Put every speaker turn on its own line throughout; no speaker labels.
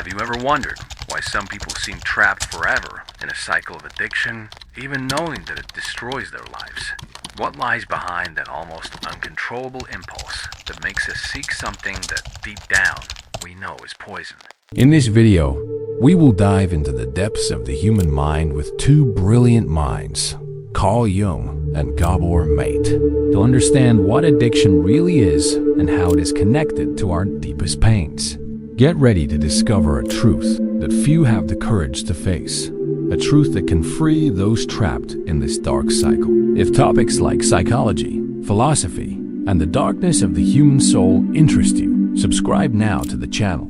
Have you ever wondered why some people seem trapped forever in a cycle of addiction, even knowing that it destroys their lives? What lies behind that almost uncontrollable impulse that makes us seek something that deep down we know is poison?
In this video, we will dive into the depths of the human mind with two brilliant minds, Carl Jung and Gabor Maté, to understand what addiction really is and how it is connected to our deepest pains. Get ready to discover a truth that few have the courage to face, a truth that can free those trapped in this dark cycle. If topics like psychology, philosophy, and the darkness of the human soul interest you, subscribe now to the channel.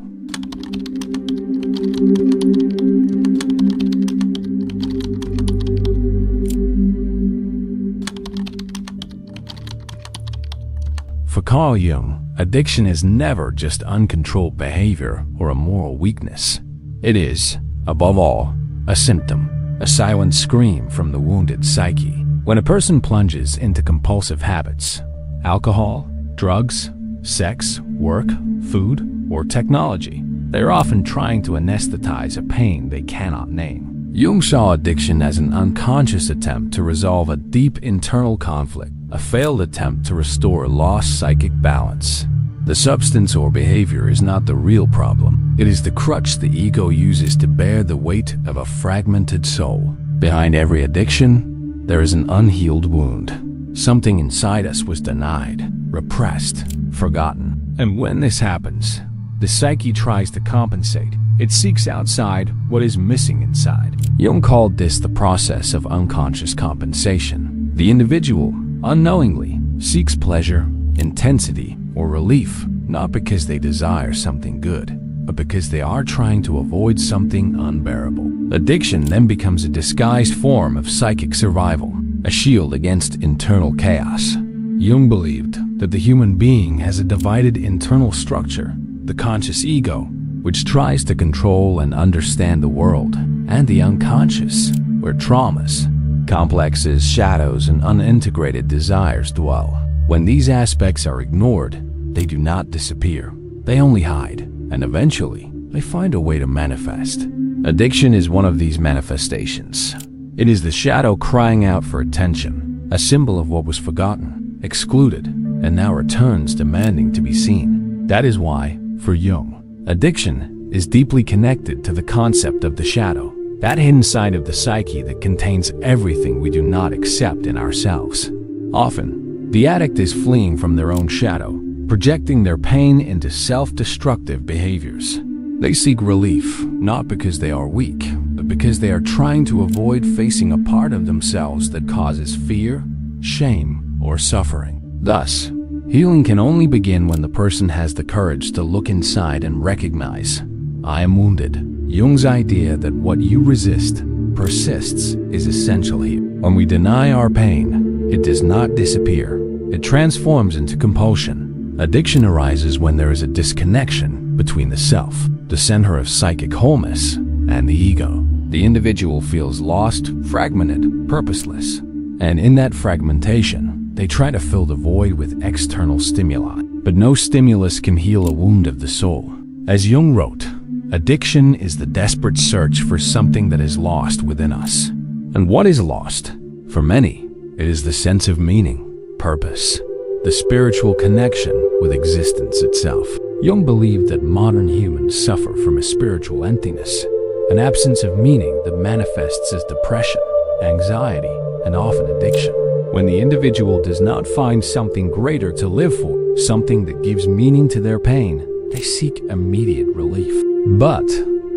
For Carl Jung, addiction is never just uncontrolled behavior or a moral weakness. It is, above all, a symptom, a silent scream from the wounded psyche. When a person plunges into compulsive habits, alcohol, drugs, sex, work, food, or technology, they are often trying to anesthetize a pain they cannot name. Jung saw addiction as an unconscious attempt to resolve a deep internal conflict, a failed attempt to restore lost psychic balance. The substance or behavior is not the real problem. It is the crutch the ego uses to bear the weight of a fragmented soul. Behind every addiction, there is an unhealed wound. Something inside us was denied, repressed, forgotten. And when this happens, the psyche tries to compensate. It seeks outside what is missing inside. Jung called this the process of unconscious compensation. The individual, unknowingly, seeks pleasure, intensity, or relief, not because they desire something good, but because they are trying to avoid something unbearable. Addiction then becomes a disguised form of psychic survival, a shield against internal chaos. Jung believed that the human being has a divided internal structure, the conscious ego, which tries to control and understand the world, and the unconscious, where traumas, complexes, shadows, and unintegrated desires dwell. When these aspects are ignored, they do not disappear. They only hide, and eventually, they find a way to manifest. Addiction is one of these manifestations. It is the shadow crying out for attention, a symbol of what was forgotten, excluded, and now returns demanding to be seen. That is why, for Jung, addiction is deeply connected to the concept of the shadow, that hidden side of the psyche that contains everything we do not accept in ourselves. Often, the addict is fleeing from their own shadow, projecting their pain into self-destructive behaviors. They seek relief, not because they are weak, but because they are trying to avoid facing a part of themselves that causes fear, shame, or suffering. Thus, healing can only begin when the person has the courage to look inside and recognize, I am wounded. Jung's idea that what you resist persists is essential here. When we deny our pain, it does not disappear. It transforms into compulsion. Addiction arises when there is a disconnection between the self, the center of psychic wholeness, and the ego. The individual feels lost, fragmented, purposeless. And in that fragmentation, they try to fill the void with external stimuli. But no stimulus can heal a wound of the soul. As Jung wrote, addiction is the desperate search for something that is lost within us. And what is lost? For many, it is the sense of meaning, purpose, the spiritual connection with existence itself. Jung believed that modern humans suffer from a spiritual emptiness, an absence of meaning that manifests as depression, anxiety, and often addiction. When the individual does not find something greater to live for, something that gives meaning to their pain, they seek immediate relief. But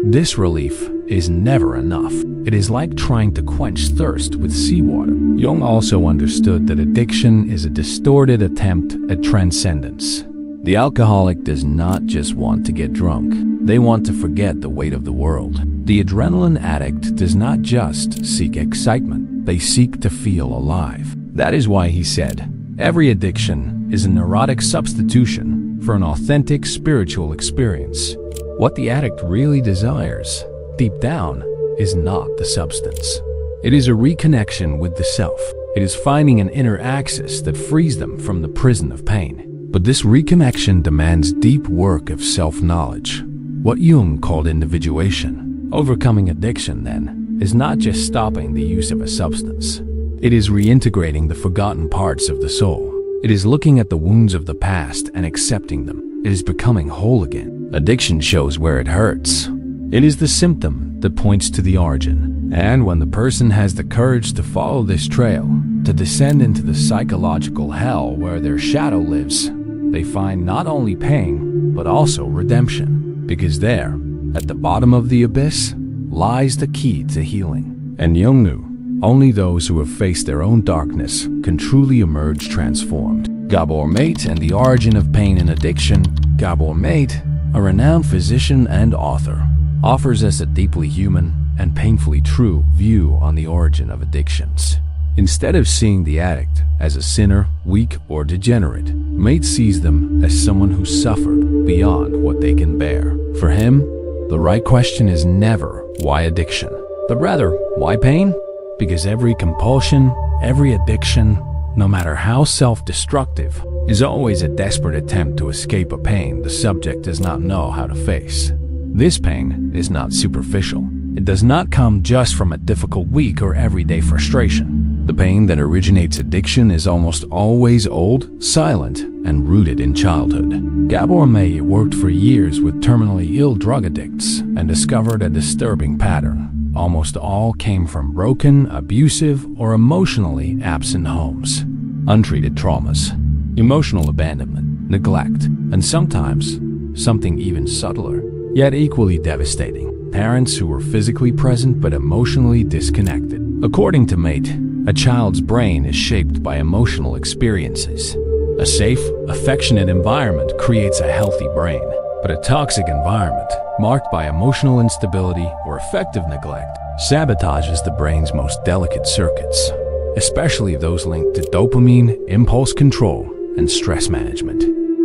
this relief is never enough. It is like trying to quench thirst with seawater. Jung also understood that addiction is a distorted attempt at transcendence. The alcoholic does not just want to get drunk. They want to forget the weight of the world. The adrenaline addict does not just seek excitement. They seek to feel alive. That is why he said, every addiction is a neurotic substitution for an authentic spiritual experience. What the addict really desires, deep down, is not the substance. It is a reconnection with the self. It is finding an inner axis that frees them from the prison of pain. But this reconnection demands deep work of self-knowledge. what Jung called individuation. Overcoming addiction, then, is not just stopping the use of a substance. It is reintegrating the forgotten parts of the soul. It is looking at the wounds of the past and accepting them. It is becoming whole again. Addiction shows where it hurts. It is the symptom that points to the origin. And when the person has the courage to follow this trail, to descend into the psychological hell where their shadow lives, they find not only pain, but also redemption. Because there, at the bottom of the abyss, lies the key to healing. And Jung knew, only those who have faced their own darkness can truly emerge transformed. Gabor Maté and the Origin of Pain and Addiction. Gabor Maté, a renowned physician and author, offers us a deeply human and painfully true view on the origin of addictions. Instead of seeing the addict as a sinner, weak, or degenerate, Maté sees them as someone who suffered beyond what they can bear. For him, the right question is never why addiction, but rather why pain? Because every compulsion, every addiction, no matter how self-destructive, is always a desperate attempt to escape a pain the subject does not know how to face. This pain is not superficial. It does not come just from a difficult week or everyday frustration. The pain that originates addiction is almost always old, silent, and rooted in childhood. Gabor Maté worked for years with terminally ill drug addicts and discovered a disturbing pattern. Almost all came from broken, abusive, or emotionally absent homes. Untreated traumas, emotional abandonment, neglect, and sometimes something even subtler, yet equally devastating. Parents who were physically present but emotionally disconnected. According to Maté, a child's brain is shaped by emotional experiences. A safe, affectionate environment creates a healthy brain, but a toxic environment, marked by emotional instability or affective neglect, sabotages the brain's most delicate circuits, especially those linked to dopamine, impulse control, and stress management.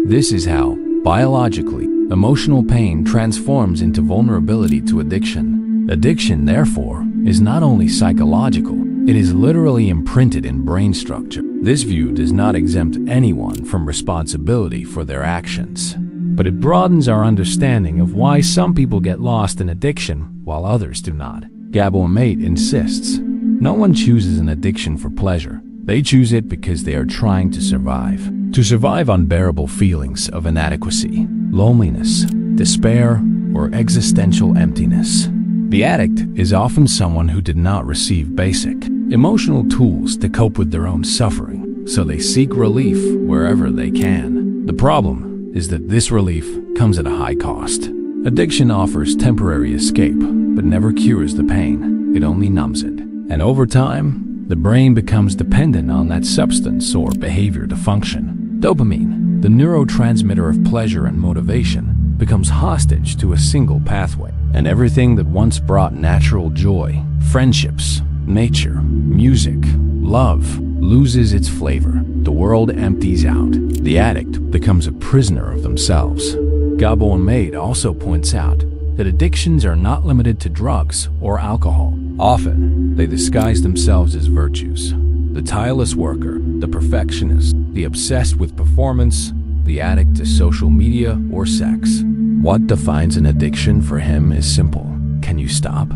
This is how, biologically, emotional pain transforms into vulnerability to addiction. Addiction, therefore, is not only psychological, it is literally imprinted in brain structure. This view does not exempt anyone from responsibility for their actions, but it broadens our understanding of why some people get lost in addiction while others do not. Gabor Maté insists, no one chooses an addiction for pleasure. They choose it because they are trying to survive. To survive unbearable feelings of inadequacy, loneliness, despair, or existential emptiness. The addict is often someone who did not receive basic, emotional tools to cope with their own suffering, so they seek relief wherever they can. The problem is that this relief comes at a high cost. Addiction offers temporary escape, but never cures the pain. It only numbs it. And over time, the brain becomes dependent on that substance or behavior to function. Dopamine, the neurotransmitter of pleasure and motivation, becomes hostage to a single pathway, and everything that once brought natural joy, friendships, nature, music, love, loses its flavor. The world empties out. The addict becomes a prisoner of themselves. Gabor Maté also points out that addictions are not limited to drugs or alcohol. Often, they disguise themselves as virtues. The tireless worker, the perfectionist, the obsessed with performance, the addict to social media or sex. What defines an addiction for him is simple. Can you stop?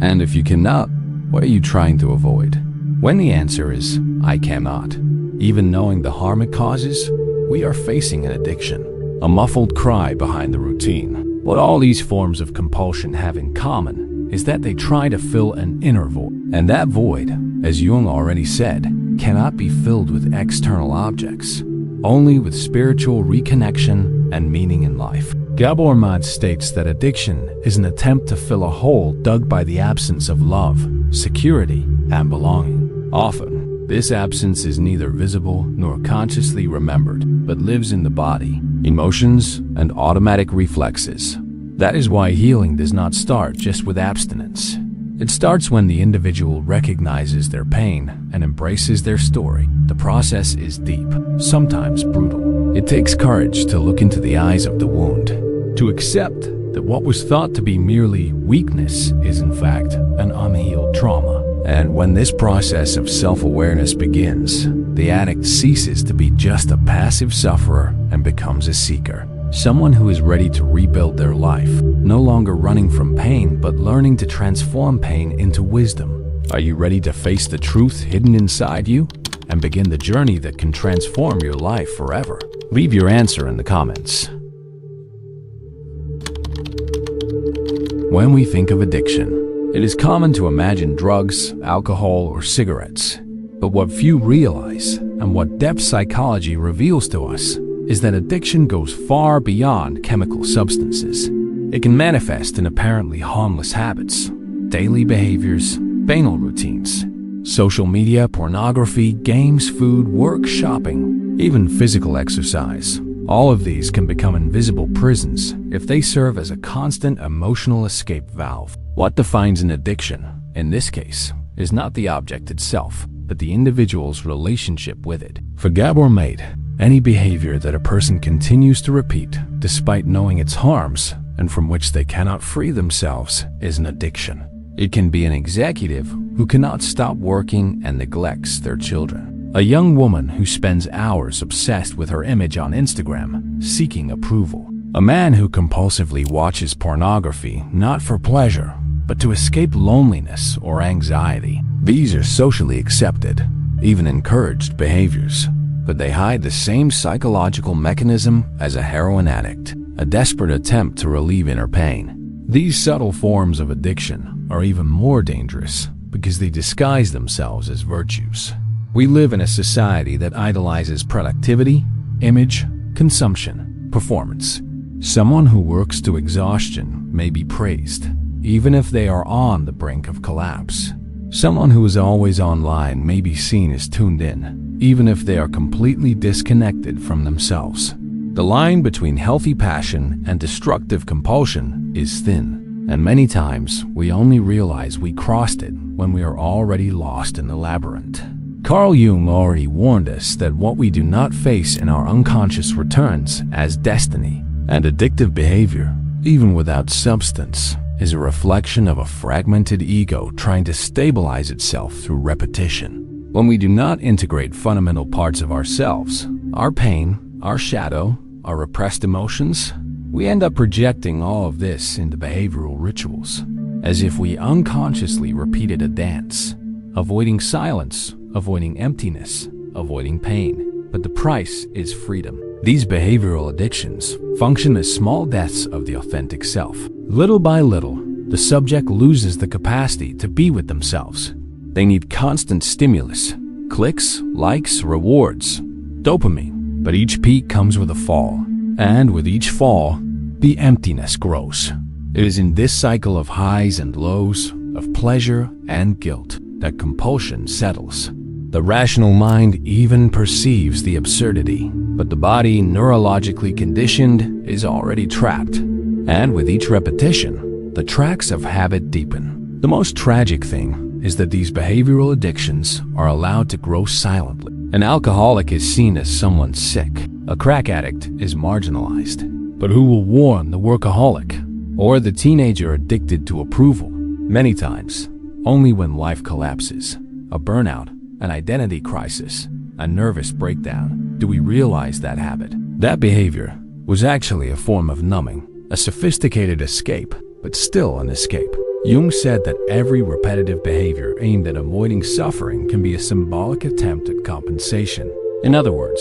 And if you cannot, what are you trying to avoid? When the answer is, I cannot, even knowing the harm it causes, we are facing an addiction, a muffled cry behind the routine. What all these forms of compulsion have in common is that they try to fill an inner void. And that void, as Jung already said, cannot be filled with external objects, only with spiritual reconnection and meaning in life. Gabor Maté states that addiction is an attempt to fill a hole dug by the absence of love, security, and belonging. Often, this absence is neither visible nor consciously remembered, but lives in the body, emotions, and automatic reflexes. That is why healing does not start just with abstinence. It starts when the individual recognizes their pain and embraces their story. The process is deep, sometimes brutal. It takes courage to look into the eyes of the wound, to accept that what was thought to be merely weakness is in fact an unhealed trauma. And when this process of self-awareness begins, the addict ceases to be just a passive sufferer and becomes a seeker. Someone who is ready to rebuild their life, no longer running from pain, but learning to transform pain into wisdom. Are you ready to face the truth hidden inside you and begin the journey that can transform your life forever? Leave your answer in the comments. When we think of addiction, it is common to imagine drugs, alcohol, or cigarettes. But what few realize, and what depth psychology reveals to us, is that addiction goes far beyond chemical substances. It can manifest in apparently harmless habits, daily behaviors, banal routines, social media, pornography, games, food, work, shopping, even physical exercise. All of these can become invisible prisons if they serve as a constant emotional escape valve. What defines an addiction, in this case, is not the object itself, but the individual's relationship with it. For Gabor Maté, any behavior that a person continues to repeat despite knowing its harms and from which they cannot free themselves is an addiction. It can be an executive who cannot stop working and neglects their children. A young woman who spends hours obsessed with her image on Instagram, seeking approval. A man who compulsively watches pornography not for pleasure, but to escape loneliness or anxiety. These are socially accepted, even encouraged behaviors, but they hide the same psychological mechanism as a heroin addict, a desperate attempt to relieve inner pain. These subtle forms of addiction are even more dangerous because they disguise themselves as virtues. We live in a society that idolizes productivity, image, consumption, performance. Someone who works to exhaustion may be praised, even if they are on the brink of collapse. Someone who is always online may be seen as tuned in, even if they are completely disconnected from themselves. The line between healthy passion and destructive compulsion is thin, and many times we only realize we crossed it when we are already lost in the labyrinth. Carl Jung already warned us that what we do not face in our unconscious returns as destiny, and addictive behavior, even without substance, is a reflection of a fragmented ego trying to stabilize itself through repetition. When we do not integrate fundamental parts of ourselves, our pain, our shadow, our repressed emotions, we end up projecting all of this into behavioral rituals, as if we unconsciously repeated a dance, avoiding silence, avoiding emptiness, avoiding pain. But the price is freedom. These behavioral addictions function as small deaths of the authentic self. Little by little, the subject loses the capacity to be with themselves. They need constant stimulus, clicks, likes, rewards, dopamine. But each peak comes with a fall, and with each fall, the emptiness grows. It is in this cycle of highs and lows, of pleasure and guilt, that compulsion settles. The rational mind even perceives the absurdity, but the body, neurologically conditioned, is already trapped. And with each repetition, the tracks of habit deepen. The most tragic thing is that these behavioral addictions are allowed to grow silently. An alcoholic is seen as someone sick. A crack addict is marginalized. But who will warn the workaholic or the teenager addicted to approval? Many times, only when life collapses, a burnout, an identity crisis, a nervous breakdown, do we realize that habit, that behavior, was actually a form of numbing, a sophisticated escape, but still an escape. Jung said that every repetitive behavior aimed at avoiding suffering can be a symbolic attempt at compensation. In other words,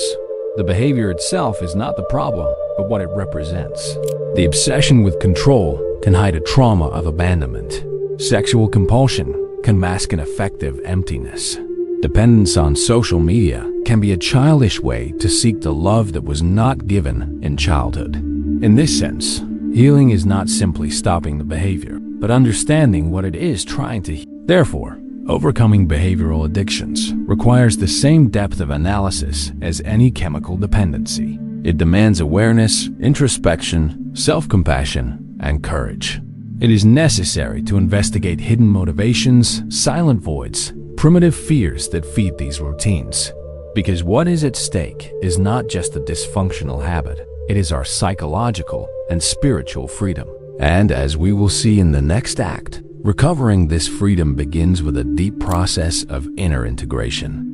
the behavior itself is not the problem, but what it represents. The obsession with control can hide a trauma of abandonment. Sexual compulsion can mask an affective emptiness. Dependence on social media can be a childish way to seek the love that was not given in childhood. In this sense, healing is not simply stopping the behavior, but understanding what it is trying to heal. Therefore, overcoming behavioral addictions requires the same depth of analysis as any chemical dependency. It demands awareness, introspection, self-compassion, and courage. It is necessary to investigate hidden motivations, silent voids, primitive fears that feed these routines. Because what is at stake is not just a dysfunctional habit, it is our psychological and spiritual freedom. And as we will see in the next act, recovering this freedom begins with a deep process of inner integration.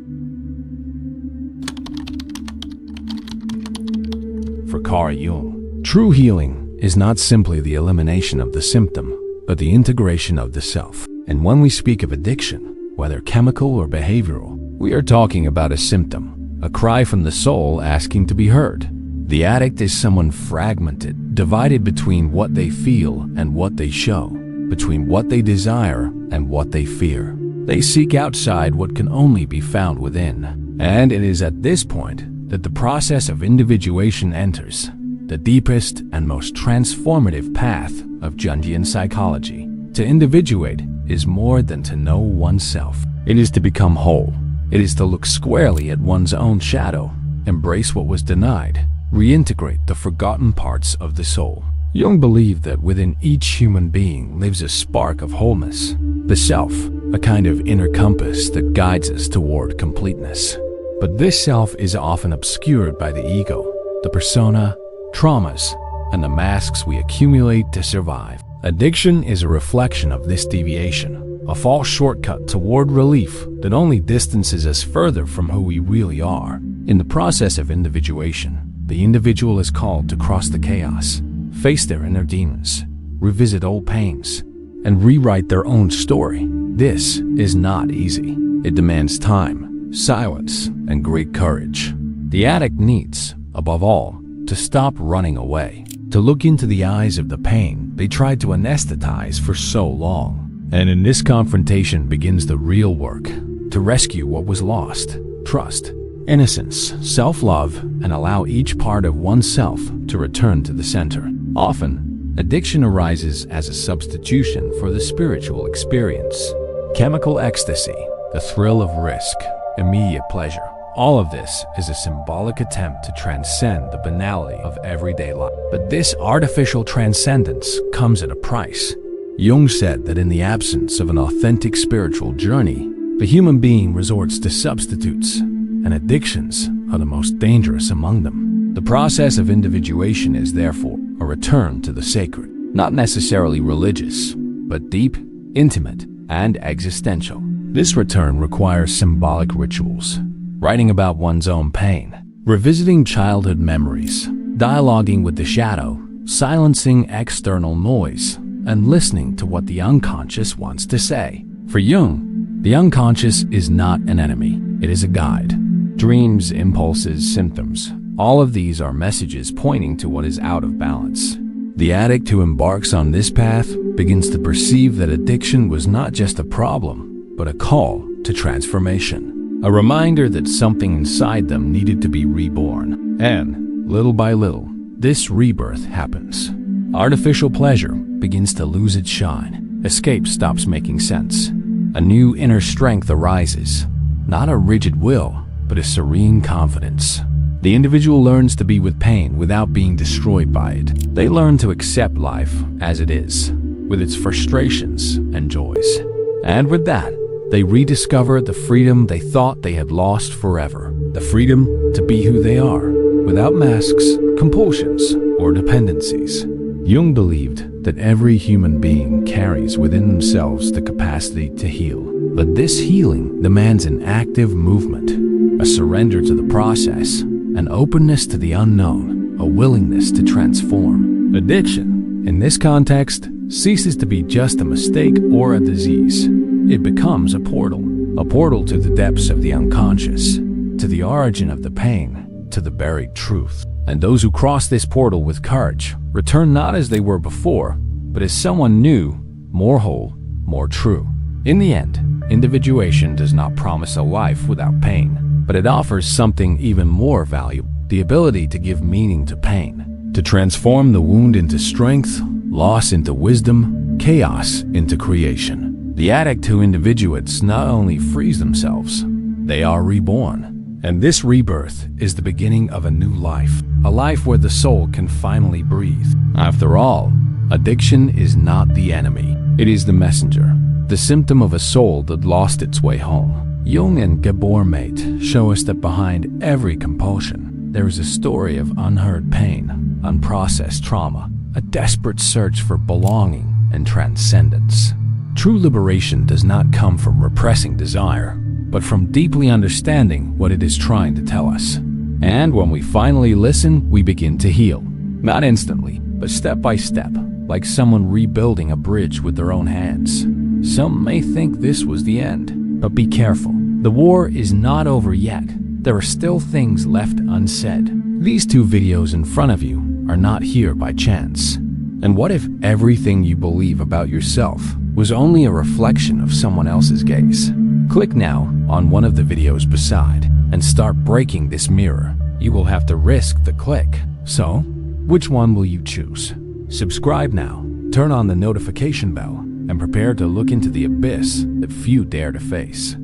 For Carl Jung, True healing is not simply the elimination of the symptom, but the integration of the self. And when we speak of addiction, whether chemical or behavioral, we are talking about a symptom, a cry from the soul asking to be heard. The addict is someone fragmented, divided between what they feel and what they show, between what they desire and what they fear. They seek outside what can only be found within. And it is at this point that the process of individuation enters, the deepest and most transformative path of Jungian psychology. To individuate is more than to know oneself. It is to become whole. It is to look squarely at one's own shadow, embrace what was denied, reintegrate the forgotten parts of the soul. Jung believed that within each human being lives a spark of wholeness, the self, a kind of inner compass that guides us toward completeness. But this self is often obscured by the ego, the persona, traumas, and the masks we accumulate to survive. Addiction is a reflection of this deviation, a false shortcut toward relief that only distances us further from who we really are. In the process of individuation, the individual is called to cross the chaos, face their inner demons, revisit old pains, and rewrite their own story. This is not easy. It demands time, silence, and great courage. The addict needs, above all, to stop running away, to look into the eyes of the pain they tried to anesthetize for so long. And in this confrontation begins the real work, to rescue what was lost: trust, innocence, self-love, and allow each part of oneself to return to the center. Often, addiction arises as a substitution for the spiritual experience. Chemical ecstasy, the thrill of risk, immediate pleasure. All of this is a symbolic attempt to transcend the banality of everyday life. But this artificial transcendence comes at a price. Jung said that in the absence of an authentic spiritual journey, the human being resorts to substitutes, and addictions are the most dangerous among them. The process of individuation is therefore a return to the sacred, not necessarily religious, but deep, intimate, and existential. This return requires symbolic rituals, writing about one's own pain, revisiting childhood memories, dialoguing with the shadow, silencing external noise, and listening to what the unconscious wants to say. For Jung, the unconscious is not an enemy, it is a guide. Dreams, impulses, symptoms, all of these are messages pointing to what is out of balance. The addict who embarks on this path begins to perceive that addiction was not just a problem, but a call to transformation. A reminder that something inside them needed to be reborn. And, little by little, this rebirth happens. Artificial pleasure begins to lose its shine. Escape stops making sense. A new inner strength arises. Not a rigid will, but a serene confidence. The individual learns to be with pain without being destroyed by it. They learn to accept life as it is, with its frustrations and joys. And with that, they rediscover the freedom they thought they had lost forever. The freedom to be who they are, without masks, compulsions, or dependencies. Jung believed that every human being carries within themselves the capacity to heal. But this healing demands an active movement, a surrender to the process, an openness to the unknown, a willingness to transform. Addiction, in this context, ceases to be just a mistake or a disease. It becomes a portal to the depths of the unconscious, to the origin of the pain, to the buried truth. And those who cross this portal with courage return not as they were before, but as someone new, more whole, more true. In the end, individuation does not promise a life without pain, but it offers something even more valuable: the ability to give meaning to pain, to transform the wound into strength, loss into wisdom, chaos into creation. The addict who individuates not only frees themselves, they are reborn. And this rebirth is the beginning of a new life, a life where the soul can finally breathe. After all, addiction is not the enemy, it is the messenger, the symptom of a soul that lost its way home. Jung and Gabor Maté show us that behind every compulsion, there is a story of unheard pain, unprocessed trauma, a desperate search for belonging and transcendence. True liberation does not come from repressing desire, but from deeply understanding what it is trying to tell us. And when we finally listen, we begin to heal. Not instantly, but step by step, like someone rebuilding a bridge with their own hands. Some may think this was the end, but be careful. The war is not over yet. There are still things left unsaid. These two videos in front of you are not here by chance. And what if everything you believe about yourself was only a reflection of someone else's gaze? Click now on one of the videos beside and start breaking this mirror. You will have to risk the click. So, which one will you choose? Subscribe now, turn on the notification bell, and prepare to look into the abyss that few dare to face.